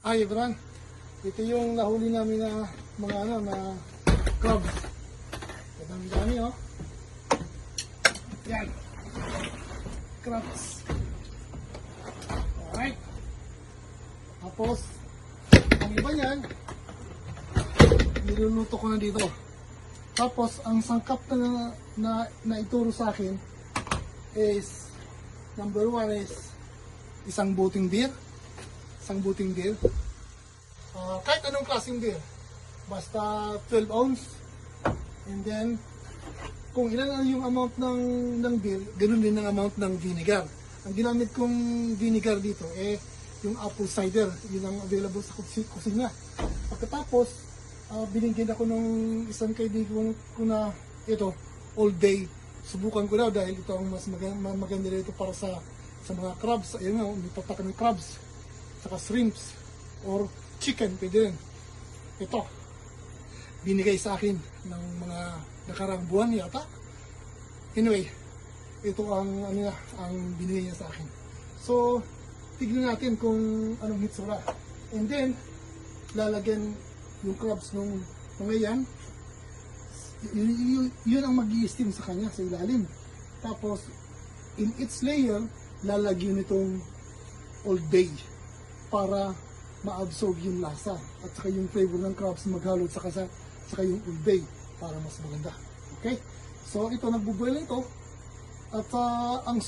Ay, Bran, ito yung nahuli namin na mga crab. Kadami-dami, oh. Yan. Crabs. Alright. Tapos, ang iba niyan, niluluto ko na dito. Tapos, ang sangkap na ituro sa akin is, number 1 is isang buting beer. Kahit anong klaseng beer, basta 12 ounce. And then, kung ilan yung amount ng beer, ganun din ang amount ng vinegar. Ang ginamit kong vinegar dito yung apple cider. Yun ang available sa kusina. Pagkatapos, binigyan ako ng isang kaibigan ko na ito, all day. Subukan ko daw dahil ito ang mas maganda dito para sa mga crabs. Ayun nga, may patak ng crabs, saka shrimps, or chicken, pwede rin. Ito, binigay sa akin ng mga nakarang buwan yata. Anyway, ito ang binigay niya sa akin. So, tignan natin kung anong hits wala. And then, lalagyan yung crabs nung mga yan. Yun ang mag-i-steam sa kanya, sa ilalim. Tapos, in its layer, lalagyan itong all day para ma-absorb yung lasa at saka yung flavor ng crabs maghalo saka yung all day para mas maganda. Okay? So, ito, nagbuboil ito. At ang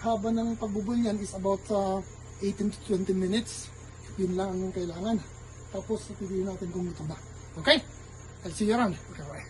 haba ng pagbuboil niyan is about 18 to 20 minutes. Yun lang ang kailangan. Tapos, pipiliin natin kung ito na. Okay? I'll see you around. Okay, bye.